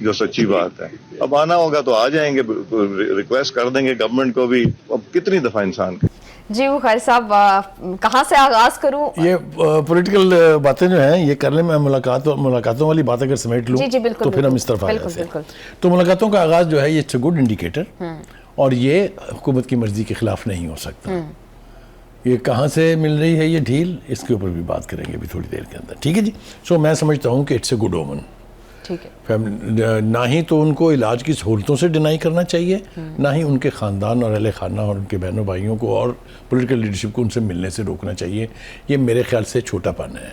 جو سچی بات ہے. اب آنا ہوگا تو آ جائیں گے, ریکویسٹ کر دیں گے گورنمنٹ کو بھی. اب کتنی دفعہ انسان جی بخاری صاحب کہاں سے آغاز کروں؟ یہ پولیٹیکل باتیں جو ہیں یہ کر لیں, میں ملاقاتوں والی بات اگر سمیٹ لوں جی بالکل, تو پھر ہم اس طرف آ جاتے ہیں. تو ملاقاتوں کا آغاز جو ہے یہ اٹس اے گڈ انڈیکیٹر, اور یہ حکومت کی مرضی کے خلاف نہیں ہو سکتا. یہ کہاں سے مل رہی ہے یہ ڈھیل, اس کے اوپر بھی بات کریں گے ابھی تھوڑی دیر کے اندر, ٹھیک ہے جی. سو میں سمجھتا ہوں کہ اٹس اے گڈ اومن. نہ ہی تو ان کو علاج کی سہولتوں سے ڈینائی کرنا چاہیے, نہ ہی ان کے خاندان اور اہل خانہ اور ان کے بہنوں بھائیوں کو اور پولیٹیکل لیڈرشپ کو ان سے ملنے سے روکنا چاہیے. یہ میرے خیال سے چھوٹا پن ہے,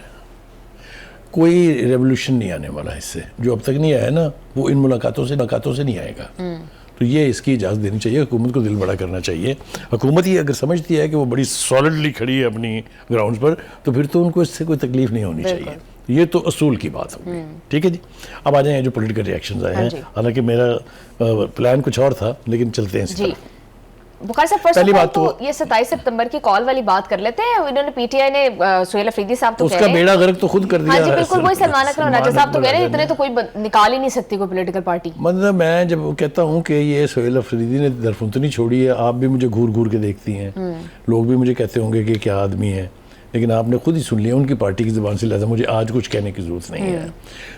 کوئی ریولوشن نہیں آنے والا اس سے. جو اب تک نہیں آیا نا وہ ان ملاقاتوں سے نہیں آئے گا. تو یہ اس کی اجازت دینی چاہیے, حکومت کو دل بڑا کرنا چاہیے. حکومت یہ اگر سمجھتی ہے کہ وہ بڑی سالڈلی کھڑی ہے اپنی گراؤنڈز پر, تو پھر تو ان کو اس سے کوئی تکلیف نہیں ہونی چاہیے. یہ تو اصول کی بات ہوگی, ٹھیک ہے جی. اب آ جائیں جو پولیٹیکل ریئیکشنز آئے ہیں, حالانکہ میرا پلان کچھ اور تھا لیکن چلتے ہیں اس طرف. بخاری صاحب فرسٹ آف آل تو یہ 27 سپتمبر کی کال والی بات کر لیتے ہیں. انہوں نے پی ٹی آئی نے سہیل افریدی صاحب تو کہہ رہے ہیں, اس کا بیڑا غرق تو خود کر دیا. ہاں جی بالکل, وہی سلمان اکرم راجہ صاحب تو کہہ رہے ہیں اتنے تو کوئی نکال ہی نہیں سکتی کوئی پولیٹیکل پارٹی. مطلب میں جب کہتا ہوں کہ یہ سہیل افریدی نے درفنتنی چھوڑی ہے, آپ بھی مجھے گھور گھور کے دیکھتی ہیں, لوگ بھی مجھے کہتے ہوں گے کہ کیا آدمی ہے, لیکن آپ نے خود ہی سن لیا ان کی پارٹی کی زبان سے, لہذا مجھے آج کچھ کہنے کی ضرورت نہیں ہے.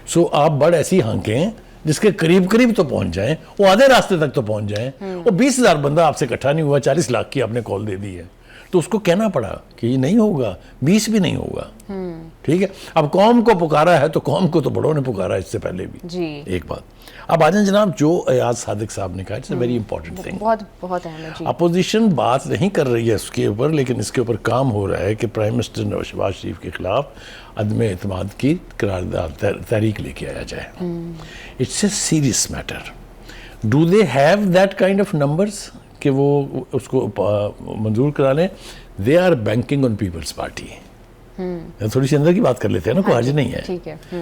سو آپ بڑھ ایسی ہانکیں جس کے قریب تو پہنچ جائیں, وہ آدھے راستے تک تو پہنچ جائیں. وہ 20,000 بندہ آپ سے اکٹھا نہیں ہوا, 40 لاکھ کی آپ نے کال دے دی ہے, تو اس کو کہنا پڑا کہ یہ نہیں ہوگا, 20 بھی نہیں ہوگا. ٹھیک ہے, اب قوم کو پکارا ہے تو قوم کو تو بڑوں نے پکارا اس سے پہلے بھی. ایک بات. اب آ جائیں جناب, جو ایاز صادق صاحب نے کہا, it's a very important thing. بہت اہم ہے. اپوزیشن بات نہیں کر رہی ہے اس کے اوپر, لیکن اس کے اوپر کام ہو رہا ہے کہ پرائم منسٹر نواز شریف کے خلاف عدم اعتماد کی قرارداد تحریک لے کے آیا جائے. It's a serious matter. Do they have that kind of numbers کہ وہ اس کو منظور کرا لیں؟ They are banking on Peoples Party. تھوڑی سی اندر کی بات کر لیتے ہیں نا, کوئی حرج نہیں ہے.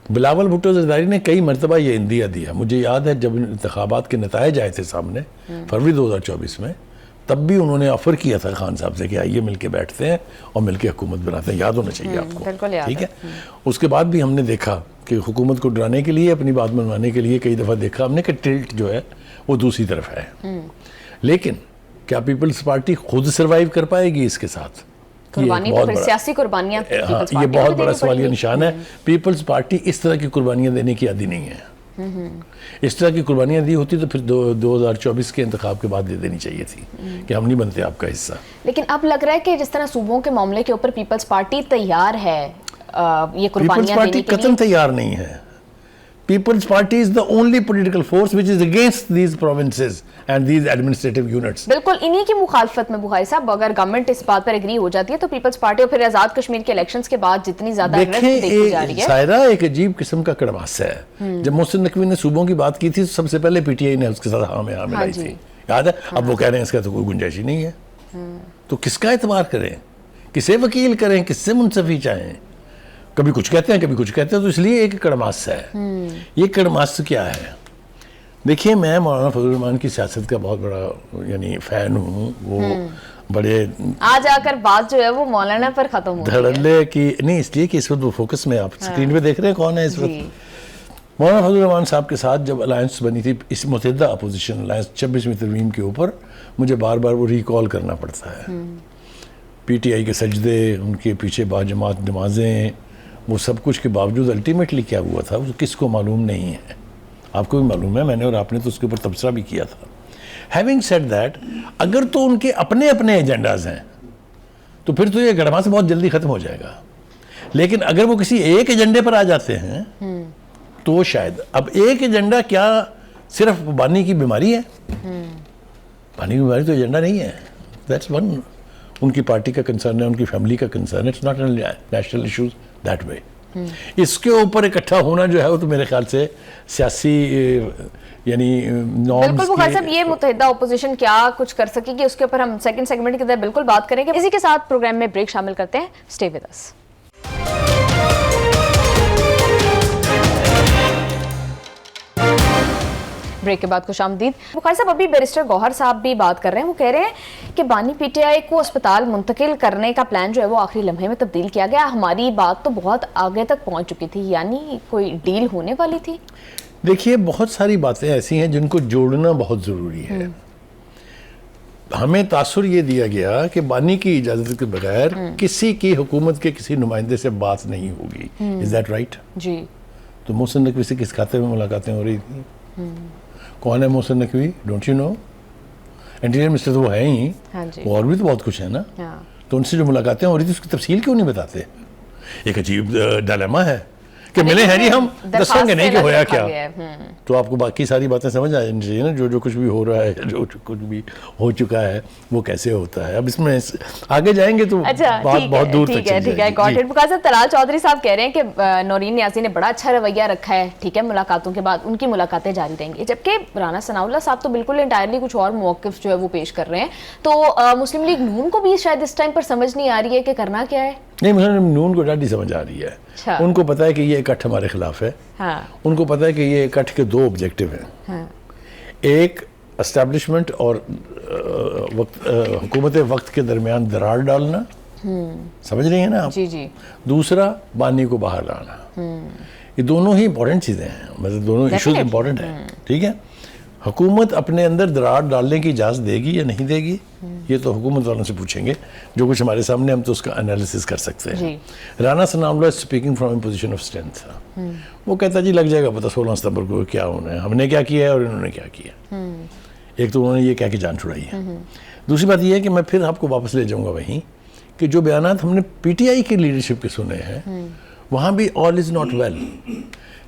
بلاول بھٹو زرداری نے کئی مرتبہ یہ اندیا دیا. مجھے یاد ہے جب انتخابات کے نتائج آئے تھے سامنے فروری 2024 میں, تب بھی انہوں نے آفر کیا تھا خان صاحب سے کہ آئیے مل کے بیٹھتے ہیں اور مل کے حکومت بناتے ہیں. یاد ہونا چاہیے آپ کو, ٹھیک ہے. اس کے بعد بھی ہم نے دیکھا کہ حکومت کو ڈرانے کے لیے, اپنی بات منوانے کے لیے کئی دفعہ دیکھا ہم نے کہ ٹلٹ جو ہے وہ دوسری طرف ہے. لیکن کیا پیپلز پارٹی خود سروائیو کر پائے گی اس کے ساتھ؟ سیاسی قربانیاں, یہ بہت بڑا سوالیہ نشان ہے. پیپلز پارٹی اس طرح کی قربانیاں دینے کی عادی نہیں ہے. اس طرح کی قربانیاں دی ہوتی تو پھر 2024 کے انتخاب کے بعد دے دینی چاہیے تھی کہ ہم نہیں بنتے آپ کا حصہ. لیکن اب لگ رہا ہے کہ جس طرح صوبوں کے معاملے کے اوپر پیپلز پارٹی تیار ہے یہ قربانیاں دینے کے لیے. پیپلز پارٹی قطعاً تیار نہیں ہے. People's Party is the only political force which is against these provinces and these administrative units. بالکل انہی کی مخالفت میں بخاری صاحب, اگر گورنمنٹ اس بات پر اگری ہو جاتی ہے تو پیپلز پارٹی, اور پھر آزاد کشمیر کے الیکشنز کے بعد جتنی زیادہ دیکھی جا رہی ہے. سائرہ ایک عجیب قسم کا کڑماس ہے. جب محسن نقوی نے صوبوں کی بات کی تھی سب سے پہلے پی ٹی آئی نے اس کے ساتھ ہاں ملائی تھی, یاد ہے. اب وہ کہہ رہے ہیں اس کا تو کوئی گنجائش ہی نہیں ہے. تو کس کا اعتبار کریں, کسے وکیل کریں, کس سے منصفی چاہیں؟ کبھی کچھ کہتے ہیں کبھی کچھ کہتے ہیں. تو اس لیے ایک کڑماس ہے. یہ کڑماس کیا ہے؟ دیکھیے میں مولانا فضل الرحمان کی سیاست کا بہت بڑا یعنی فین ہوں. وہ بڑے آج آ کر بات جو ہے وہ مولانا پر ختم ہو دھڑلے کی نہیں, اس لیے کہ اس وقت وہ فوکس میں, آپ سکرین پہ دیکھ رہے ہیں کون ہے اس وقت. مولانا فضل الرحمان صاحب کے ساتھ جب الائنس بنی تھی, اس متحدہ اپوزیشن الائنس 26ویں ترمیم کے اوپر, مجھے بار بار وہ ریکال کرنا پڑتا ہے. پی ٹی آئی کے سجدے, ان کے پیچھے باجماعت نمازیں, وہ سب کچھ کے باوجود الٹیمیٹلی کیا ہوا تھا وہ کس کو معلوم نہیں ہے. آپ کو بھی معلوم ہے, میں نے اور آپ نے تو اس کے اوپر تبصرہ بھی کیا تھا. ہیونگ سیڈ دیٹ, اگر تو ان کے اپنے اپنے ایجنڈاز ہیں تو پھر تو یہ گڑما سے بہت جلدی ختم ہو جائے گا. لیکن اگر وہ کسی ایک ایجنڈے پر آ جاتے ہیں تو شاید, اب ایک ایجنڈا کیا صرف بانی کی بیماری ہے؟ بانی کی بیماری تو ایجنڈا نہیں ہے. دیٹس ون, ان کی پارٹی کا کنسرن ہے, ان کی فیملی کا کنسرن ہے. It's not national issues that way. اس کے اوپر اکٹھا ہونا جو ہے وہ تو میرے خیال سے سیاسی یعنی بالکل. بخاری صاحب یہ متحدہ اپوزیشن کیا کچھ کر سکے گی, اس کے اوپر ہم سیکنڈ سیگمنٹ کے اندر بالکل بات کریں گے. اسی کے ساتھ پروگرام میں بریک شامل کرتے ہیں. Stay with us. بریک کے بعد خوش آمدید. بخاری صاحب ابھی بیرسٹر گوہر صاحب بھی بات کر رہے ہیں. وہ کہہ رہے ہیں کہ بانی پی ٹی آئی کو اسپتال منتقل کرنے کا پلان جو ہے وہ آخری لمحے میں تبدیل کیا گیا. ہماری بات تو بہت آگے تک پہنچ چکی تھی, یعنی کوئی ڈیل ہونے والی تھی. دیکھیے بہت ساری باتیں ایسی ہیں جن کو جوڑنا بہت ضروری ہے. ہمیں تاثر یہ دیا گیا کہ بانی کی اجازت کے بغیر کسی کی حکومت کے کسی نمائندے سے بات نہیں ہوگی. Is that right? جی. تو محسن نقوی سے کس کھاتے میں ملاقاتیں ہو رہی تھیں؟ کون ہے Mohsin Naqvi? Don't you know? Interior minister تو وہ ہے ہی. ہاں جی. اور بھی تو بہت کچھ ہے نا. تو ان سے جو ملاقاتیں ہو رہی تھی اس کی تفصیل کیوں نہیں بتاتے؟ ایک عجیب ڈائلیما ہے کہ ملے ہیں جی ہم دسیں گے نہیں کہ ہویا کیا. تو آپ کو باقی ساری باتیں سمجھ آ جانی چاہیے نا، جو کچھ بھی ہو رہا ہے، جو کچھ بھی ہو چکا ہے وہ کیسے ہوتا ہے. اب اس میں آگے جائیں گے تو بات بہت دور تک چلی جائے گی. مقاصد طلال چودھری صاحب کہہ رہے ہیں کہ نورین نیازی نے بڑا اچھا رویہ رکھا ہے، ٹھیک ہے، ملاقاتوں کے بعد ان کی ملاقاتیں جاری رہیں گی، جبکہ رانا ثناء اللہ صاحب تو بالکل انٹائرلی کچھ اور موقف جو ہے وہ پیش کر رہے ہیں. تو مسلم لیگ نون کو بھی شاید اس ٹائم پر سمجھ نہیں آ رہی ہے کہ کرنا کیا ہے. نہیں، مسلم نون کو ڈاڈی سمجھ آ رہی ہے. ان کو پتہ ہے کہ یہ اکٹھ ہمارے خلاف ہے. ان کو پتہ ہے کہ یہ اکٹھ کے دو آبجیکٹو ہیں. ایک اسٹیبلشمنٹ اور حکومت وقت کے درمیان دراڑ ڈالنا، سمجھ رہی ہیں نا آپ؟ جی جی. دوسرا بانی کو باہر لانا. یہ دونوں ہی امپورٹنٹ چیزیں ہیں، مطلب دونوں ایشوز امپورٹنٹ ہیں. ٹھیک ہے، حکومت اپنے اندر دراڑ ڈالنے کی اجازت دے گی یا نہیں دے گی یہ تو حکومت والوں سے پوچھیں گے. جو کچھ ہمارے سامنے ہم تو اس کا انالیسس کر سکتے ہیں. Rana Sanaullah speaking from a position of strength. وہ کہتا جی لگ جائے گا پتہ 16 ستمبر کو کیا ہونا ہے، ہم نے کیا کیا ہے اور انہوں نے کیا کیا. ایک تو انہوں نے یہ کہہ کے جان چھڑائی ہے. دوسری بات یہ ہے کہ میں پھر آپ کو واپس لے جاؤں گا وہیں کہ جو بیانات ہم نے پی ٹی آئی کی لیڈرشپ کے سنے ہیں وہاں بھی all is not well.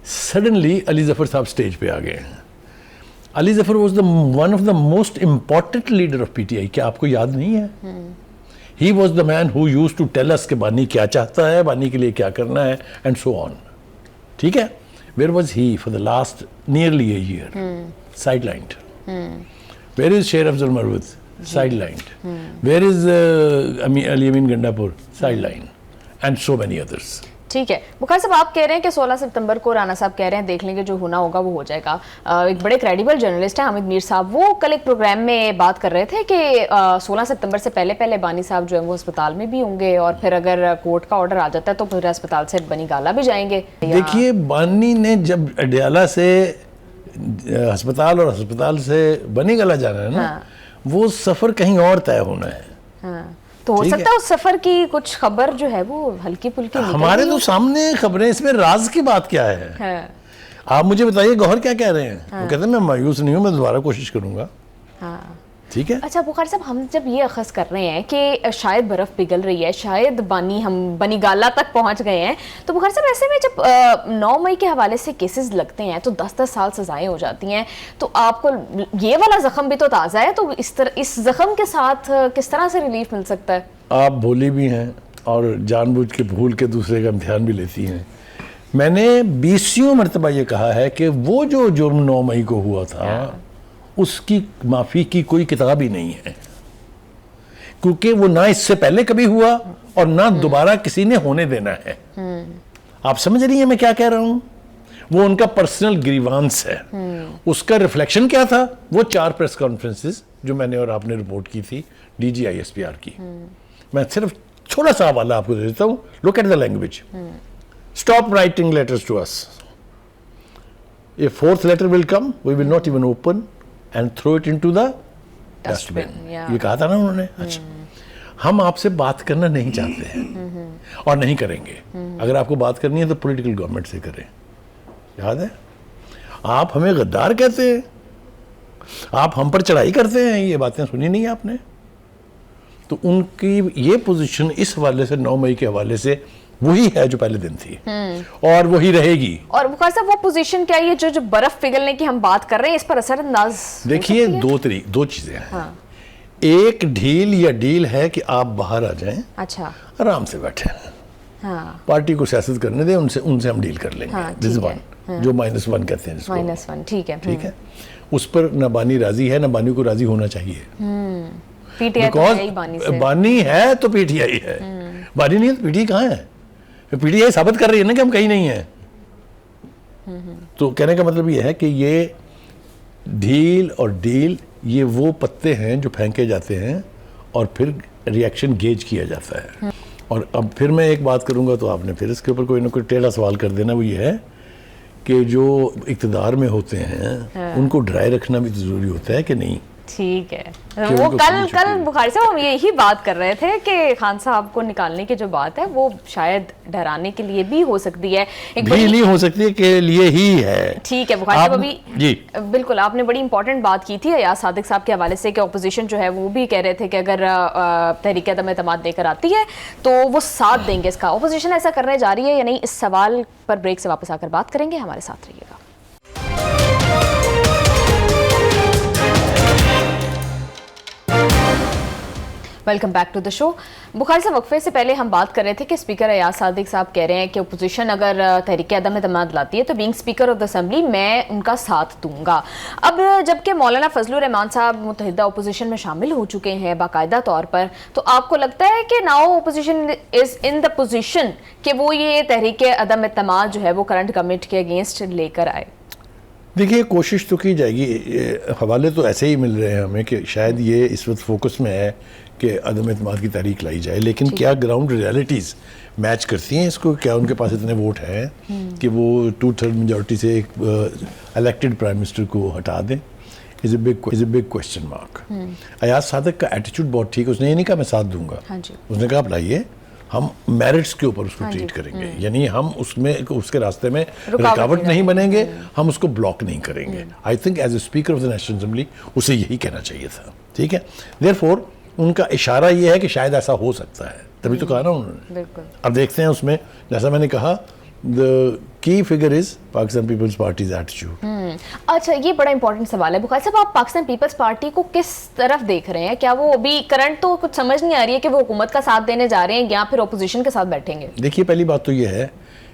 Suddenly Ali Zafar صاحب اسٹیج پہ آ گئے ہیں. Ali Zafar was one of the most important leader of P T I. کیا آپ کو یاد نہیں ہے؟ He was the man who used to tell us کہ بانی کیا چاہتا ہے، بانی کے لیے کیا کرنا ہے اینڈ سو آن. ٹھیک ہے، where was he for the last nearly a year? Sidelined. Where is Sher Afzal Marwat? Sidelined. Where is Ali Amin Gandapur? Side line. And so many others. ٹھیک ہے. بخار صاحب آپ کہہ رہے ہیں کہ 16 ستمبر کو رانا صاحب کہہ رہے ہیں دیکھ لیں گے جو ہونا ہوگا وہ ہو جائے گا. ایک بڑے کریڈیبل جرنلسٹ ہیں حامد میر صاحب، وہ کل ایک پروگرام میں بات کر رہے تھے کہ 16 ستمبر سے پہلے بانی صاحب جو ہیں وہ اسپتال میں بھی ہوں گے اور پھر اگر کورٹ کا آرڈر آ جاتا ہے تو پھر اسپتال سے بنی گالہ بھی جائیں گے. دیکھیے بانی نے جب اڈیالہ سے ہسپتال اور ہسپتال سے بنی گالہ جانا ہے نا، وہ سفر کہیں اور طے ہونا ہے. تو ہو سکتا ہے اس سفر کی کچھ خبر جو ہے وہ ہلکی پھلکی ہمارے تو سامنے خبریں، اس میں راز کی بات کیا ہے؟ آپ مجھے بتائیے گوہر کیا کہہ رہے ہیں؟ وہ کہتے ہیں میں مایوس نہیں ہوں، میں دوبارہ کوشش کروں گا. ٹھیک ہے. اچھا بخار صاحب، ہم جب یہ اخذ کر رہے ہیں کہ شاید برف پگھل رہی ہے، شاید ہم بنی گالہ تک پہنچ گئے ہیں، تو بخار صاحب ایسے میں جب 9 مئی کے حوالے سے کیسز لگتے ہیں تو 10 سال سزائیں ہو جاتی ہیں، تو آپ کو یہ والا زخم بھی تو تازہ ہے، تو اس زخم کے ساتھ کس طرح سے ریلیف مل سکتا ہے؟ آپ بھولی بھی ہیں اور جان بوجھ کے بھول کے دوسرے کا امتحان بھی لیتی ہیں. میں نے 20 مرتبہ یہ کہا ہے کہ وہ جو جرم 9 مئی کو ہوا تھا اس کی معافی کی کوئی کتاب ہی نہیں ہے، کیونکہ وہ نہ اس سے پہلے کبھی ہوا اور نہ دوبارہ کسی نے ہونے دینا ہے. آپ سمجھ رہی ہیں میں کیا کہہ رہا ہوں؟ وہ ان کا پرسنل گریوانس ہے. اس کا ریفلیکشن کیا تھا؟ وہ 4 پریس کانفرنسز جو میں نے اور آپ نے رپورٹ کی تھی D G I S P R کی. میں صرف چھوٹا سا حوالہ آپ کو دے دیتا ہوں. Look at the language. Stop writing letters to us. A 4th letter will come, we will not even open and throw it into the dustbin. یہ کہا تھا نا انہوں نے. اچھا، ہم آپ سے بات کرنا نہیں چاہتے ہیں اور نہیں کریں گے. اگر آپ کو بات کرنی ہے تو پولیٹیکل گورنمنٹ سے کریں. یاد ہے؟ آپ ہمیں غدار کہتے ہیں، آپ ہم پر چڑھائی کرتے ہیں. یہ باتیں سنی نہیں آپ نے؟ تو ان کی یہ پوزیشن اس حوالے سے 9 مئی کے حوالے سے وہی ہے جو پہلے دن تھی اور وہی رہے گی. اور بخار صاحب وہ پوزیشن کیا ہے جو برف پگھلنے کی ہم بات کر رہے ہیں اس پر اثر انداز؟ دیکھیے دو چیزیں ہیں. ایک ڈھیل یا ڈیل ہے کہ آپ باہر آ جائیں، اچھا آرام سے بیٹھیں، پارٹی کو سیاست کرنے دیں، ان سے ہم ڈیل کر لیں گے. دس ون جو -1 کہتے ہیں، -1 ٹھیک ہے. اس پر نہ بانی راضی ہے نہ بانی کو راضی ہونا چاہیے. پی ٹی آئی بانی ہے تو پی ٹی آئی ہے، بانی نہیں ہے تو پی ٹی آئی کہاں ہے؟ پی ٹی آئی ثابت کر رہی ہے نا کہ ہم کہیں نہیں ہیں. تو کہنے کا مطلب یہ ہے کہ یہ ڈھیل اور ڈیل یہ وہ پتے ہیں جو پھینکے جاتے ہیں اور پھر ری ایکشن گیج کیا جاتا ہے. اور اب پھر میں ایک بات کروں گا تو آپ نے پھر اس کے اوپر کوئی نہ کوئی ٹیڑھا سوال کر دینا. وہ یہ ہے کہ جو اقتدار میں ہوتے ہیں ان کو ڈرائی رکھنا بھی ضروری ہوتا ہے کہ نہیں. ٹھیک ہے. وہ کل بخاری صاحب ہم یہی بات کر رہے تھے کہ خان صاحب کو نکالنے کی جو بات ہے وہ شاید ڈرانے کے لیے بھی ہو سکتی ہے, بھی نہیں ہو سکتی کے لیے ہی ہے. ٹھیک ہے بخاری صاحب, ابھی جی بالکل آپ نے بڑی امپورٹنٹ بات کی تھی ایاز صادق صاحب کے حوالے سے کہ اپوزیشن جو ہے وہ بھی کہہ رہے تھے کہ اگر تحریک عدم اعتماد لے کر آتی ہے تو وہ ساتھ دیں گے اس کا. اپوزیشن ایسا کرنے جا رہی ہے یا نہیں, اس سوال پر بریک سے واپس آ کر بات کریں گے, ہمارے ساتھ رہیے گا. ویلکم بیک ٹو دا شو. بخاری صاحب, وقفے سے پہلے ہم بات کر رہے تھے کہ اسپیکر ایاز صادق صاحب کہہ رہے ہیں کہ اپوزیشن اگر تحریک عدم اعتماد لاتی ہے تو being speaker of the assembly میں ان کا ساتھ دوں گا. اب جبکہ مولانا فضل الرحمان صاحب متحدہ اپوزیشن میں شامل ہو چکے ہیں باقاعدہ طور پر, تو آپ کو لگتا ہے کہ now opposition is in the position کہ وہ یہ تحریک عدم اعتماد جو ہے وہ کرنٹ گورنمنٹ کے اگینسٹ لے کر آئے؟ دیکھیے کوشش تو کی جائے گی, حوالے تو ایسے ہی مل رہے ہیں ہمیں کہ شاید یہ اس وقت فوکس میں ہے کہ عدم اعتماد کی تحریک لائی جائے, لیکن کیا گراؤنڈ ریالٹیز میچ کرتی ہیں اس کو؟ کیا ان کے پاس اتنے ووٹ ہیں کہ وہ 2/3 میجورٹی سے ایک الیکٹڈ پرائم منسٹر کو ہٹا دیں؟ Is a big question mark. Ayaz Sadiq کا ایٹیچیوڈ بہت ٹھیک ہے, اس نے یہ نہیں کہا میں ساتھ دوں گا, اس نے کہا آپ لائیے, ہم میرٹس کے اوپر اس کو ٹریٹ کریں گے, یعنی ہم اس کے راستے میں رکاوٹ نہیں بنیں گے, ہم اس کو بلاک نہیں کریں گے. I think as a speaker of the national assembly اسے یہی کہنا چاہیے تھا. ٹھیک ہے, دیئر فور ان کا اشارہ یہ ہے کہ شاید ایسا ہو سکتا ہے, تبھی تو کہا نا انہوں نے. اب دیکھتے ہیں اس میں, جیسا میں نے کہا the key figure is Pakistan Peoples Party's ایٹیچیوڈ. اچھا, یہ بڑا امپورٹنٹ سوال ہے بخاری صاحب, آپ پاکستان پیپلز پارٹی کو کس طرف دیکھ رہے ہیں؟ کیا وہ ابھی کرنٹ تو کچھ سمجھ نہیں آ رہی ہے کہ وہ حکومت کا ساتھ دینے جا رہے ہیں یا پھر اپوزیشن کے ساتھ بیٹھیں گے؟ دیکھیے پہلی بات تو یہ ہے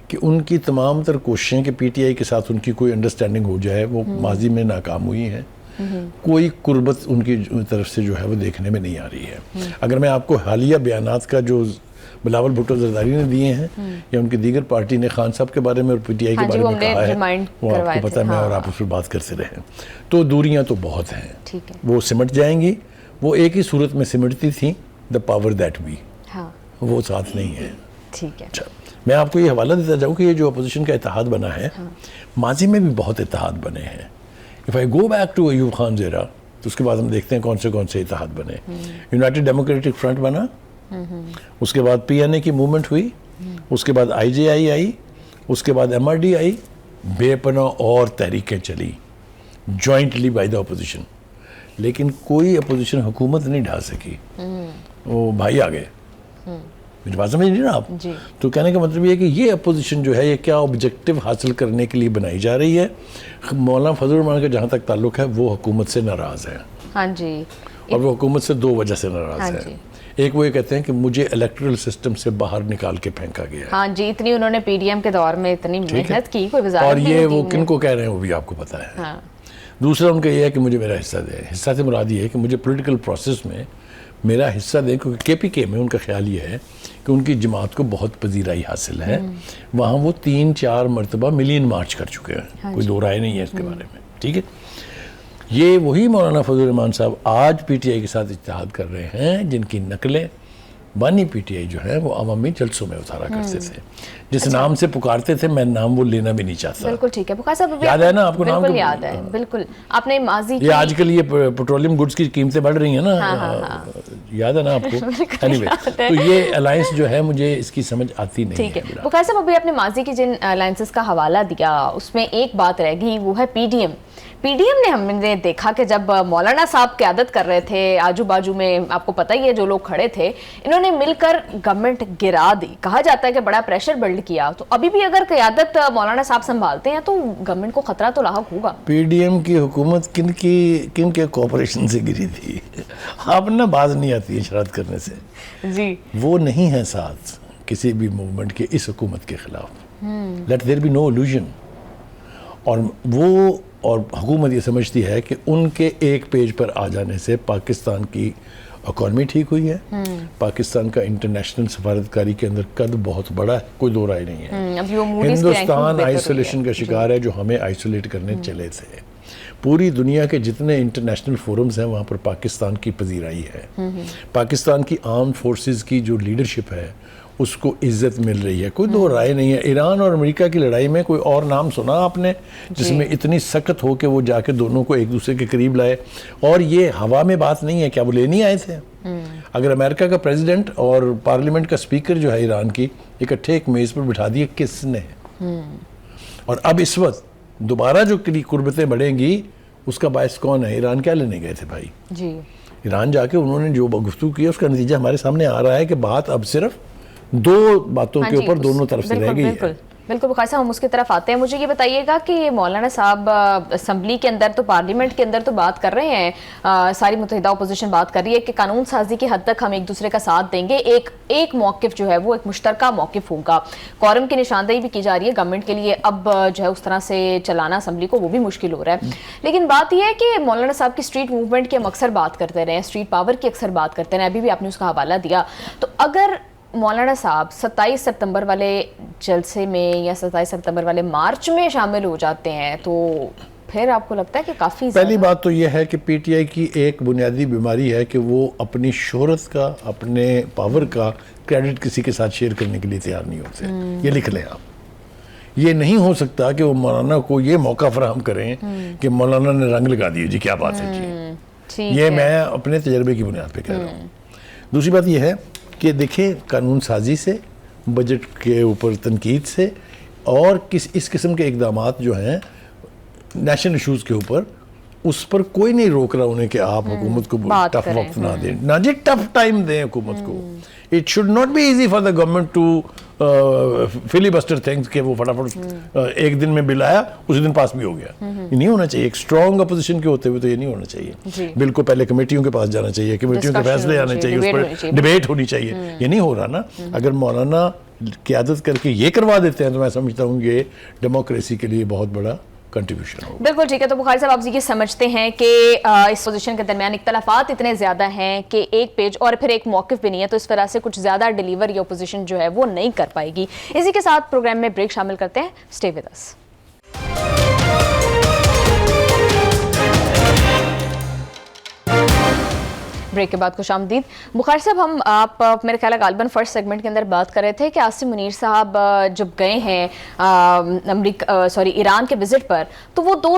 کہ ان کی تمام تر کوششیں کہ پی ٹی آئی کے ساتھ ان کی کوئی انڈرسٹینڈنگ ہو جائے وہ ماضی میں ناکام ہوئی ہیں. کوئی قربت ان کی طرف سے جو ہے وہ دیکھنے میں نہیں آ رہی ہے. اگر میں آپ کو حالیہ بیانات کا جو بلاول بھٹو زرداری نے دیے ہیں یا ان کی دیگر پارٹی نے خان صاحب کے بارے میں اور پی ٹی آئی کے بارے میں کہا ہے, وہ آپ کو پتہ ہے, میں اور آپ اس پر بات کرتے رہے, تو دوریاں تو بہت ہیں, وہ سمٹ جائیں گی. وہ ایک ہی صورت میں سمٹتی تھیں, دا پاور دیٹ وی, وہ ساتھ نہیں ہے. ٹھیک ہے, میں آپ کو یہ حوالہ دیتا جاؤں کہ یہ جو اپوزیشن کا اتحاد بنا ہے, ماضی میں بھی بہت اتحاد بنے ہیں. If I go back to Ayub Khan زیرا, تو اس کے بعد ہم دیکھتے ہیں کون سے اتحاد بنے. یونائٹڈ ڈیموکریٹک فرنٹ بنا, اس کے بعد پی این اے کی موومنٹ ہوئی, اس کے بعد آئی جے آئی آئی, اس کے بعد ایم آر ڈی آئی, بے پناہ اور تحریکیں چلی جوائنٹلی بائی دا اپوزیشن, لیکن کوئی اپوزیشن حکومت نہیں ڈھا سکی. وہ بھائی آ گئے, میری بات سمجھ نہیں نا آپ؟ تو کہنے کا مطلب یہ ہے کہ یہ اپوزیشن جو ہے یہ کیا آبجیکٹو حاصل کرنے کے لیے بنائی جا رہی ہے. مولانا فضل الرحمان کا جہاں تک تعلق ہے وہ حکومت سے ناراض ہے. ہاں جی, اور وہ حکومت سے 2 وجہ سے ناراض ہے. ایک وہ یہ کہتے ہیں کہ مجھے الیکٹرل سسٹم سے باہر نکال کے پھینکا گیا ہے. ہاں جی, اتنی انہوں نے پی ڈی ایم کے دور میں اتنی محنت کی, کوئی وزارت اور یہ وہ کن کو کہہ رہے ہیں وہ بھی آپ کو پتا ہے. دوسرا ان کا یہ ہے کہ مجھے میرا حصہ دے. حصہ سے مراد یہ ہے کہ مجھے پولیٹیکل پروسیس میں میرا حصہ دیں, کیونکہ کے پی کے میں ان کا خیال یہ ہے کہ ان کی جماعت کو بہت پذیرائی حاصل ہے. وہاں وہ 3-4 مرتبہ ملین مارچ کر چکے ہیں, کوئی دو رائے نہیں ہے اس کے بارے میں. ٹھیک ہے, یہ وہی مولانا فضل الرحمان صاحب آج پی ٹی آئی کے ساتھ اتحاد کر رہے ہیں جن کی نقلیں بانی پی ٹی آئی جو ہے وہ عوامی جلسوں میں اتارا کرتے تھے, جس نام سے پکارتے تھے میں نام وہ لینا بھی نہیں چاہتا. بالکل ٹھیک ہے بخاری صاحب, یاد ہے نا آپ کو نام؟ بالکل یاد ہے, بالکل. آپ نے ماضی یہ آج کل یہ پیٹرولیم گڈز کی قیمتیں بڑھ رہی ہیں نا, یاد ہے نا آپ کو؟ تو یہ الائنس جو ہے مجھے اس کی سمجھ آتی نہیں ہے. ٹھیک ہے بخاری صاحب, ابھی آپ نے ماضی کی جن الائنسز کا حوالہ دیا اس میں ایک بات رہ گئی, وہ ہے P D M. P D M نے, ہم نے دیکھا کہ جب مولانا صاحب قیادت کر رہے تھے, آجو باجو میں آپ کو پتہ ہی ہے جو لوگ کھڑے تھے, انہوں نے مل کر گورنمنٹ گرا دی. کہا جاتا ہے کہ بڑا پریشر بلڈ کیا. تو ابھی بھی اگر قیادت مولانا صاحب سنبھالتے ہیں تو گورنمنٹ کو خطرہ تو لاحق ہوگا. پی ڈی ایم کی حکومت کن کے کوپریشن سے گری تھی؟ آپ نا باز نہیں آتی ہے شرارت کرنے سے. جی, وہ نہیں ہے ساتھ کسی بھی موومنٹ کے اس حکومت کے خلاف. Let there be no illusion. اور حکومت یہ سمجھتی ہے کہ ان کے ایک پیج پر آ جانے سے پاکستان کی اکانومی ٹھیک ہوئی ہے, پاکستان کا انٹرنیشنل سفارتکاری کے اندر قد بہت بڑا ہے, کوئی دو رائے نہیں ہے. ہندوستان آئسولیشن کا شکار ہے جو ہمیں آئسولیٹ کرنے چلے تھے. پوری دنیا کے جتنے انٹرنیشنل فورمز ہیں وہاں پر پاکستان کی پذیرائی ہے. پاکستان کی آرمڈ فورسز کی جو لیڈرشپ ہے اس کو عزت مل رہی ہے. کوئی دو رائے نہیں ہے. ایران اور امریکہ کی لڑائی میں کوئی اور نام سنا آپ نے جس میں اتنی سخت ہو کہ وہ جا کے دونوں کو ایک دوسرے کے قریب لائے؟ اور یہ ہوا میں بات نہیں ہے. کیا وہ لینے آئے تھے؟ اگر امریکہ کا پریزیڈنٹ اور پارلیمنٹ کا اسپیکر جو ہے ایران کی اکٹھے ایک میز پر بٹھا دیے کس نے؟ اور اب اس وقت دوبارہ جو قربتیں بڑھیں گی اس کا باعث کون ہے؟ ایران کیا لینے گئے تھے بھائی؟ جی ایران جا کے انہوں نے جو گفتگو کی اس کا نتیجہ ہمارے سامنے آ رہا ہے کہ بات اب صرف دو باتوں کے اوپر دونوں طرف سے رہ گئی ہے. بالکل بخاری صاحب ہم اس کی طرف آتے ہیں. مجھے یہ بتائیے گا کہ مولانا صاحب اسمبلی کے اندر تو پارلیمنٹ کے اندر تو بات کر رہے ہیں, ساری متحدہ اپوزیشن بات کر رہی ہے کہ قانون سازی کی حد تک ہم ایک دوسرے کا ساتھ دیں گے, ایک موقف جو ہے وہ ایک مشترکہ موقف ہوگا. قورم کی نشاندہی بھی کی جا رہی ہے گورنمنٹ کے لیے, اب جو ہے اس طرح سے چلانا اسمبلی کو وہ بھی مشکل ہو رہا ہے. لیکن بات یہ ہے کہ مولانا صاحب کی اسٹریٹ موومنٹ کی ہم اکثر بات کرتے رہے ہیں, اسٹریٹ پاور کی اکثر بات کرتے رہے ہیں, ابھی بھی آپ نے اس کا حوالہ دیا. تو اگر مولانا صاحب 27 سپتمبر والے جلسے میں یا 27 سپتمبر والے مارچ میں شامل ہو جاتے ہیں تو پھر آپ کو لگتا ہے کہ کافی پہلی بات تو یہ ہے کہ پی ٹی آئی کی ایک بنیادی بیماری ہے کہ وہ اپنی شہرت کا, اپنے پاور کا کریڈٹ کسی کے ساتھ شیئر کرنے کے لیے تیار نہیں ہوتے. یہ لکھ لیں آپ. یہ نہیں ہو سکتا کہ وہ مولانا کو یہ موقع فراہم کریں کہ مولانا نے رنگ لگا دیے جی کیا بات ہے جی. یہ میں اپنے تجربے کی بنیاد پہ کہہ رہا ہوں. دوسری بات یہ ہے کہ دیکھیں قانون سازی سے, بجٹ کے اوپر تنقید سے اور اس قسم کے اقدامات جو ہیں نیشنل ایشوز کے اوپر, اس پر کوئی نہیں روک رہا انہیں کہ آپ حکومت کو ٹف وقت نہ دیں, نہ جی ٹف ٹائم دیں حکومت کو. It should not be easy for the government to filibuster things کہ وہ فٹافٹ ایک دن میں بل آیا اسی دن پاس بھی ہو گیا. یہ نہیں ہونا چاہیے. ایک اسٹرانگ اپوزیشن کے ہوتے ہوئے تو یہ نہیں ہونا چاہیے. بل کو پہلے کمیٹیوں کے پاس جانا چاہیے, کمیٹیوں کے فیصلے آنے چاہیے, اس پر ڈیبیٹ ہونی چاہیے. یہ نہیں ہو رہا نا. اگر مولانا قیادت کر کے یہ کروا دیتے ہیں تو میں سمجھتا ہوں کہ ڈیموکریسی کے لیے بہت بڑا کنٹریبیوشن ہوگا. بالکل ٹھیک ہے. تو بخاری صاحب آپ یہ سمجھتے ہیں کہ اس پوزیشن کے درمیان اختلافات اتنے زیادہ ہیں کہ ایک پیج اور پھر ایک موقف بھی نہیں ہے, تو اس طرح سے کچھ زیادہ ڈیلیور یہ اپوزیشن جو ہے وہ نہیں کر پائے گی. اسی کے ساتھ پروگرام میں بریک شامل کرتے ہیں. Stay with us. بریک کے بعد خوش آمدید. بخاری صاحب ہم آپ میرے خیال ہے غالباً فرسٹ سیگمنٹ کے اندر بات کر رہے تھے کہ عاصم منیر صاحب جب گئے ہیں ایران کے وزٹ پر تو وہ دو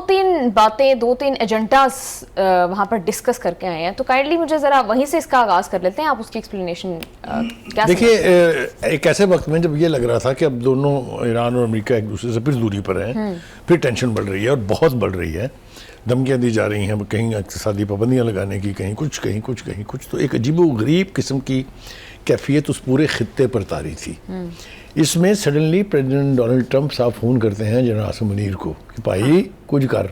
تین ایجنڈاز وہاں پر ڈسکس کر کے آئے ہیں. تو کائنڈلی مجھے ذرا وہیں سے اس کا آغاز کر لیتے ہیں, آپ اس کی ایکسپلینیشن کیا. دیکھیے ایک ایسے وقت میں جب یہ لگ رہا تھا کہ اب دونوں ایران اور امریکہ ایک دوسرے سے پھر دوری پر ہیں, پھر ٹینشن بڑھ رہی ہے اور بہت بڑھ رہی ہے, دھمکیاں دی جا رہی ہیں, کہیں اقتصادی پابندیاں لگانے کی, کہیں کچھ تو ایک عجیب و غریب قسم کی کیفیت اس پورے خطے پر طاری تھی. اس میں سڈنلی پریزیڈنٹ ڈونلڈ ٹرمپ صاحب فون کرتے ہیں جنرل عاصم منیر کو کہ بھائی کچھ کر.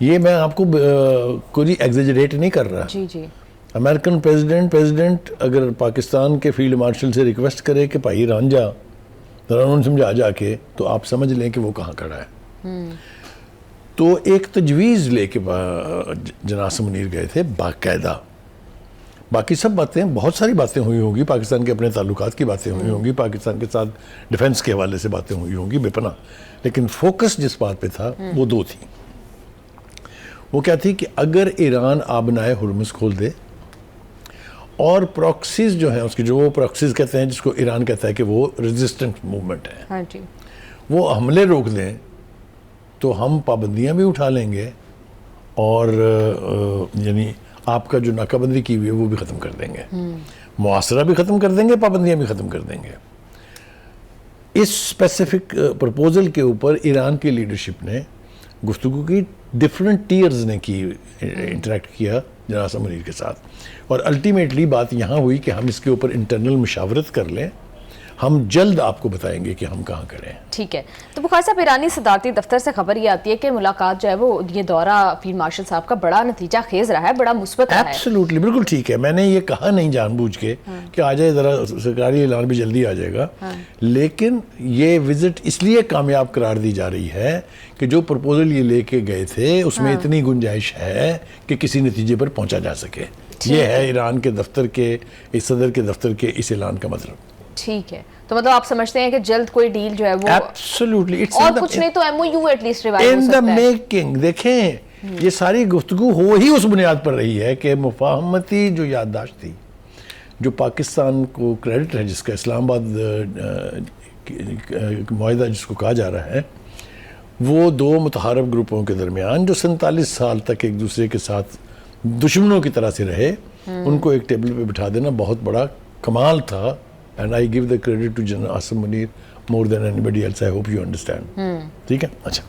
یہ میں آپ کو کوئی ایگزیجریٹ نہیں کر رہا. امریکن پریزیڈنٹ اگر پاکستان کے فیلڈ مارشل سے ریکویسٹ کرے کہ بھائی ایران جا, ذرا انہوں نے سمجھا جا کے, تو آپ سمجھ لیں کہ وہ کہاں کھڑا ہے. تو ایک تجویز لے کے جناب عاصم منیر گئے تھے باقاعدہ. باقی سب باتیں, بہت ساری باتیں ہوئی ہوں گی, پاکستان کے اپنے تعلقات کی باتیں ہوئی ہوں گی, پاکستان کے ساتھ ڈیفنس کے حوالے سے باتیں ہوئی ہوں گی بے پناہ, لیکن فوکس جس بات پہ تھا وہ دو تھیں. وہ کیا تھی کہ اگر ایران آبنائے ہرمز کھول دے اور پراکسیز جو ہیں اس کی, جو وہ پراکسیز کہتے ہیں جس کو ایران کہتا ہے کہ وہ ریزسٹنٹ موومنٹ ہے, وہ حملے روک دیں تو ہم پابندیاں بھی اٹھا لیں گے اور یعنی آپ کا جو ناکہ بندی کی ہوئی ہے وہ بھی ختم کر دیں گے, معاصرہ بھی ختم کر دیں گے, پابندیاں بھی ختم کر دیں گے. اس اسپیسیفک پرپوزل کے اوپر ایران کی لیڈرشپ نے گفتگو کی, ڈفرینٹ ٹیئرز نے کی, انٹریکٹ کیا جناب عاصم منیر کے ساتھ, اور الٹیمیٹلی بات یہاں ہوئی کہ ہم اس کے اوپر انٹرنل مشاورت کر لیں, ہم جلد آپ کو بتائیں گے کہ ہم کہاں کریں. ٹھیک ہے. تو بخاری صاحب ایرانی صدارتی دفتر سے خبر یہ آتی ہے کہ ملاقات جو ہے وہ یہ دورہ فیلڈ مارشل صاحب کا بڑا نتیجہ خیز رہا ہے, بڑا مثبت رہا ہے. ایبسلیوٹلی, بالکل ٹھیک ہے. میں نے یہ کہا نہیں جان بوجھ کے کہ آ جائے, ذرا سرکاری اعلان بھی جلدی آ جائے گا, لیکن یہ وزٹ اس لیے کامیاب قرار دی جا رہی ہے کہ جو پرپوزل یہ لے کے گئے تھے اس میں اتنی گنجائش ہے کہ کسی نتیجے پر پہنچا جا سکے. یہ ہے ایران کے دفتر کے, صدر کے دفتر کے اس اعلان کا مطلب. ٹھیک ہے. تو مطلب آپ سمجھتے ہیں کہ جلد کوئی ڈیل جو ہے وہ ایبسلیوٹلی, اور کچھ نہیں تو M O U at least revive ہو سکتا ہے. In the making. دیکھیں یہ ساری گفتگو ہو ہی اس بنیاد پر رہی ہے کہ مفاہمتی جو یادداشت تھی, جو پاکستان کو کریڈٹ ہے جس کا اسلام آباد معاہدہ جس کو کہا جا رہا ہے، وہ دو متحارب گروپوں کے درمیان جو 47 سال تک ایک دوسرے کے ساتھ دشمنوں کی طرح سے رہے، ان کو ایک ٹیبل پہ بٹھا دینا بہت بڑا کمال تھا. And I give the credit to general Asim Munir more than anybody else. I hope you understand. ٹھیک ہے. اچھا،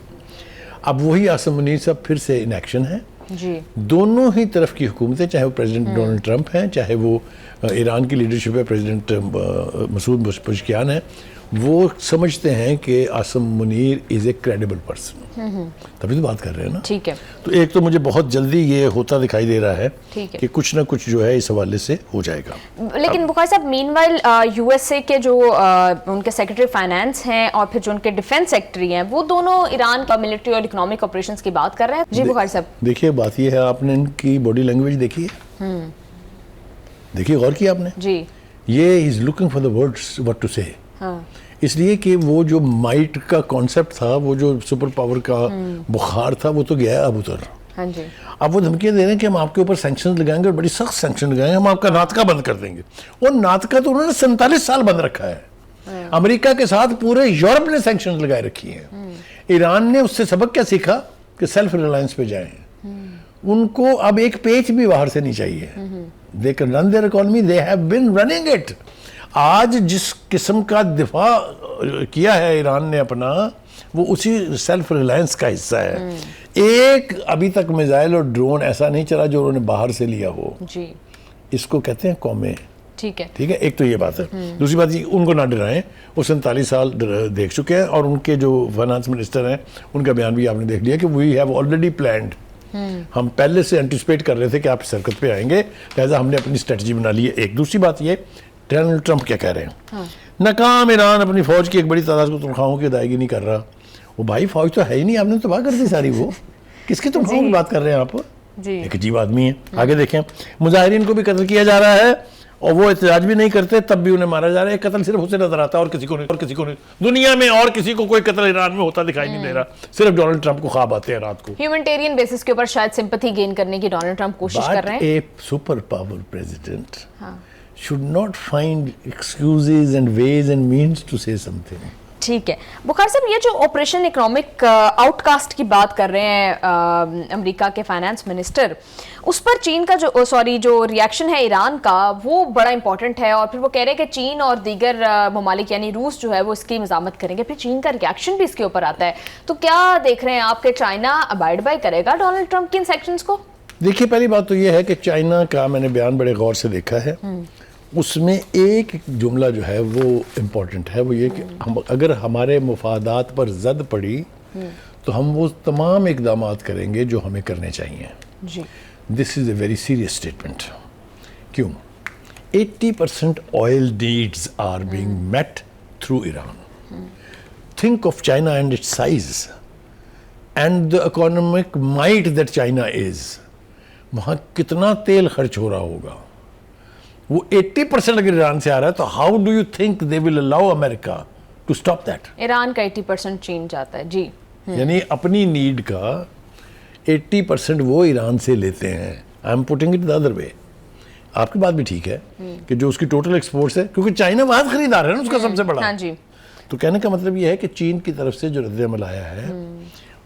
اب وہی عاصم منیر صاحب پھر سے ان ایکشن ہیں. جی دونوں ہی طرف کی حکومتیں، چاہے وہ پریزیڈنٹ ڈونلڈ ٹرمپ ہیں، چاہے وہ ایران کی لیڈرشپ ہے پریزیڈنٹ مسعود پزشکیان ہے، وہ سمجھتے ہیں کہ عاصم منیر از اے کریڈیبل پرسن. تبھی تو بات کر رہے ہیں نا. ٹھیک ہے. تو ایک تو مجھے بہت جلدی یہ ہوتا دکھائی دے رہا ہے ٹھیک ہے کہ کچھ نہ کچھ جو ہے اس حوالے سے ہو جائے گا. لیکن بخاری صاحب، مین وائل یو ایس اے کے جو ان کے سیکرٹری فائنانس ہیں اور پھر جو ان کے ڈیفنس سیکرٹری ہیں، وہ دونوں ایران کا ملٹری اور اکنامک آپریشنز کی بات کر رہے ہیں. جی بخاری صاحب. دیکھیے بات یہ ہے، آپ نے ان کی باڈی لینگویج دیکھی ہے، دیکھیے غور کیا آپ نے. جی یہ is looking for the words what to say. ہاں اس لیے کہ وہ جو مائٹ کا کانسیپٹ تھا، وہ جو سپر پاور کا بخار تھا، وہ تو گیا ہے اب اتر. ہاں جی. اب وہ دھمکیاں دے رہے ہیں کہ ہم آپ کے اوپر سینکشنز لگائیں گے اور بڑی سخت سینکشن لگائیں گے، ہم آپ کا ناطقہ بند کر دیں گے. اور ناطقہ تو انہوں نے 47 سال بند رکھا ہے. امریکہ کے ساتھ پورے یورپ نے سینکشنز لگائے رکھی ہیں. ایران نے اس سے سبق کیا سیکھا کہ سیلف ریلائنس پہ جائیں. ان کو اب ایک پیچ بھی باہر سے نہیں چاہیے. They can run their economy, they have been running it. آج جس قسم کا دفاع کیا ہے ایران نے اپنا، وہ اسی سیلف ریلائنس کا حصہ ہے. ایک ابھی تک میزائل اور ڈرون ایسا نہیں چلا جو انہوں نے باہر سے لیا ہو. جی اس کو کہتے ہیں قومیں. ٹھیک ہے. ٹھیک ہے. ایک تو یہ بات ہے. دوسری بات یہ، ان کو نہ ڈرائیں، وہ 47 سال دیکھ چکے ہیں. اور ان کے جو فائنانس منسٹر ہیں، ان کا بیان بھی آپ نے دیکھ لیا کہ وی ہیو آلریڈی پلانڈ. ہم پہلے سے انٹیسپیٹ کر رہے تھے کہ آپ اس حرکت پہ آئیں گے، لہٰذا ہم نے اپنی اسٹریٹجی بنا لی ہے. ایک دوسری بات یہ، ڈونلڈ ٹرمپ کیا کہہ رہے ہیں، ناکام ایران اپنی فوج کی ایک بڑی تعداد کو تنخواہوں کی ادائیگی نہیں کر رہا. وہ بھائی فوج تو ہے ہی نہیں، آپ نے تباہ کر دی ساری. وہ کس کی تنخواہوں کی بات کر رہے ہیں آپ؟ ایک عجیب آدمی ہے. آگے دیکھیں، مظاہرین کو بھی قتل کیا جا رہا ہے اور وہ احتجاج بھی نہیں کرتے، تب بھی انہیں مارا جا رہا ہے. قتل صرف اسے نظر آتا ہے اور کسی کو نہیں. دنیا میں اور کسی کو کوئی قتل ایران میں ہوتا دکھائی نہیں دے رہا. صرف ڈونلڈ ٹرمپ کو خواب آتے ہیں رات کو. ہیومنٹیرین بیسس کے اوپر شاید سمپتھی گین کرنے کی ڈونلڈ ٹرمپ کوشش کر رہے ہیں. A super power president should not find excuses and ways and means to say something. ٹھیک ہے. بخار صاحب، یہ جو آپریشن اکنامک آؤٹ کاسٹ کی بات کر رہے ہیں امریکہ کے فائنانس منسٹر، اس پر چین کا جو ریاکشن ہے ایران کا، وہ بڑا امپورٹنٹ ہے. اور پھر وہ کہہ رہے ہیں کہ چین اور دیگر ممالک یعنی روس جو ہے وہ اس کی مزاحمت کریں گے. پھر چین کا ریاکشن بھی اس کے اوپر آتا ہے. تو کیا دیکھ رہے ہیں آپ کہ چائنا ابائڈ بائی کرے گا ڈونلڈ ٹرمپ کی ان سیکشنز کو؟ دیکھیے، پہلی بات تو یہ ہے کہ چائنا کا میں نے بیان بڑے غور سے دیکھا ہے. اس میں ایک جملہ جو ہے وہ امپورٹنٹ ہے، وہ یہ کہ اگر ہمارے مفادات پر زد پڑی تو ہم وہ تمام اقدامات کریں گے جو ہمیں کرنے چاہیے. جی دس از اے ویری سیریس اسٹیٹمنٹ. کیوں؟ 80% oil needs are being met through Iran. Think of China and its size and the economic might that China is. وہاں کتنا تیل خرچ ہو رہا ہوگا. وہ 80% اگر ایران سے آ رہا ہے تو how do you think they will allow America to stop that? Iran کا 80% چین جاتا ہے. جی یعنی اپنی نیڈ کا 80% وہ ایران سے لیتے ہیں. I am putting it the other way. آپ کی بات بھی ٹھیک ہے کہ جو اس کی ٹوٹل ایکسپورٹس ہے، کیونکہ چائنا واحد خریدار ہے نا اس کا سب سے بڑا. ہاں جی. تو کہنے کا مطلب یہ ہے کہ چین کی طرف سے جو رد عمل آیا ہے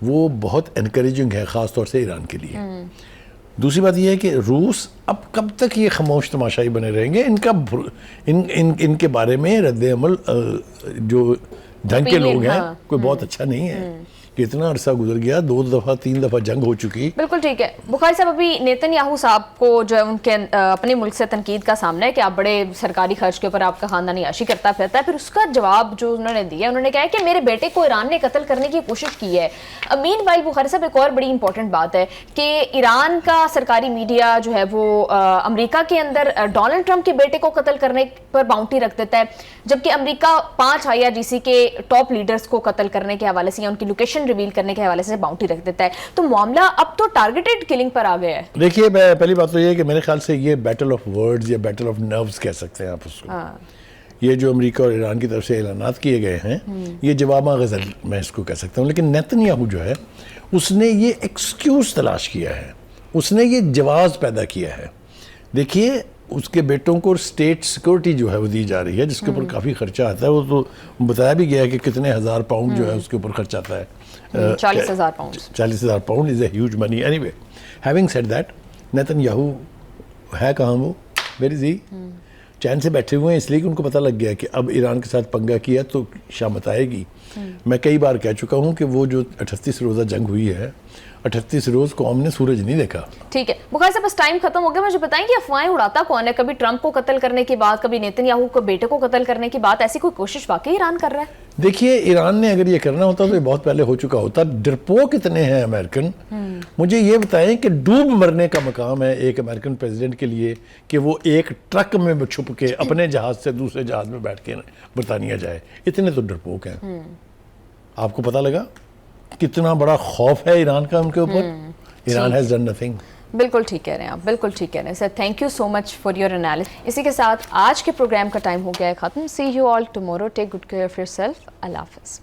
وہ بہت انکریجنگ ہے، خاص طور سے ایران کے لیے. دوسری بات یہ ہے کہ روس اب کب تک یہ خاموش تماشائی بنے رہیں گے. ان کے بارے میں رد عمل جو ڈھنگ کے لوگ ہیں کوئی بہت اچھا نہیں ہے کہ اتنا عرصہ گزر گیا، 2 دفعہ 3 دفعہ جنگ ہو چکی. بالکل ٹھیک ہے. بخاری صاحب، ابھی نیتن یاہو صاحب کو جو ہے ان کے اپنے ملک سے تنقید کا سامنا ہے کہ آپ بڑے سرکاری خرچ کے اوپر آپ کا خاندان عیاشی کرتا پھرتا ہے. پھر اس کا جواب جو انہوں نے دیا، انہوں نے کہا ہے کہ میرے بیٹے کو ایران نے قتل کرنے کی کوشش کی ہے. مین وائل بخاری صاحب، ایک اور بڑی امپورٹنٹ بات ہے کہ ایران کا سرکاری میڈیا جو ہے وہ امریکہ کے اندر ڈونلڈ ٹرمپ کے بیٹے کو قتل کرنے پر باؤنٹی رکھ دیتا ہے، جبکہ امریکہ 5 IRGC کے ٹاپ لیڈرز کو قتل کرنے کے حوالے سے یا ان کی لوکیشن ریویل کرنے کے حوالے سے باؤنٹی رکھ دیتا ہے. تو معاملہ اب تو ٹارگیٹڈ کلنگ پر آ گیا ہے. دیکھیے، پہلی بات تو یہ ہے کہ میرے خیال سے یہ بیٹل آف ورڈز یا بیٹل آف نروز کہہ سکتے ہیں آپ اس کو. یہ جو امریکہ اور ایران کی طرف سے اعلانات کیے گئے ہیں، یہ جواباں غزل میں اس کو کہہ سکتا ہوں. لیکن نیتن یاہو جو ہے اس نے یہ ایکسکیوز تلاش کیا ہے، اس نے یہ جواز پیدا کیا ہے. دیکھیے، اس کے بیٹوں کو اسٹیٹ سیکورٹی جو ہے وہ دی جا رہی ہے، جس کے اوپر کافی خرچہ آتا ہے. وہ تو بتایا بھی گیا ہے کہ کتنے ہزار پاؤنڈ جو ہے اس کے اوپر خرچ آتا ہے. 40,000 pound. 40,000 pound is a huge money. Any way having said that, Nitin Yahoo ہے کہاں؟ وہ ویری زی چین سے بیٹھے ہوئے ہیں، اس لیے کہ ان کو پتہ لگ گیا کہ اب ایران کے ساتھ پنگا کیا تو شامت آئے گی. میں کئی بار کہہ چکا ہوں کہ وہ جو 38 روزہ جنگ ہوئی ہے، 38 روز قوم نے سورج نہیں دیکھا. ٹھیک ہے بخاری صاحب، بس ٹائم ختم ہو گیا. مجھے بتائیں کہ افواہیں اڑاتا کون ہے؟ کبھی ٹرمپ کو قتل کرنے کی بات، کبھی نیتن یاہو کو بیٹے کو قتل کرنے کی بات. ایسی کوئی کوشش واقعی ایران کر رہا ہے؟ دیکھیے ایران نے اگر یہ کرنا ہوتا تو یہ بہت پہلے ہو چکا ہوتا. ڈرپوک اتنے ہیں امریکن. مجھے یہ بتائیں کہ ڈوب مرنے کا مقام ہے ایک امریکن پریزیڈنٹ کے لیے کہ وہ ایک ٹرک میں چھپ کے اپنے جہاز سے دوسرے جہاز میں بیٹھ کے برطانیہ جائے. اتنے تو ڈرپوک ہیں. آپ کو پتہ لگا کتنا بڑا خوف ہے ایران کا ان کے اوپر. Iran has done nothing. بالکل ٹھیک کہہ رہے ہیں آپ، بالکل ٹھیک کہہ رہے ہیں sir. Thank you so much for your analysis. اسی کے ساتھ آج کے پروگرام کا ٹائم ہو گیا ہے ختم. See you all tomorrow. Take good care of yourself. اللہ حافظ.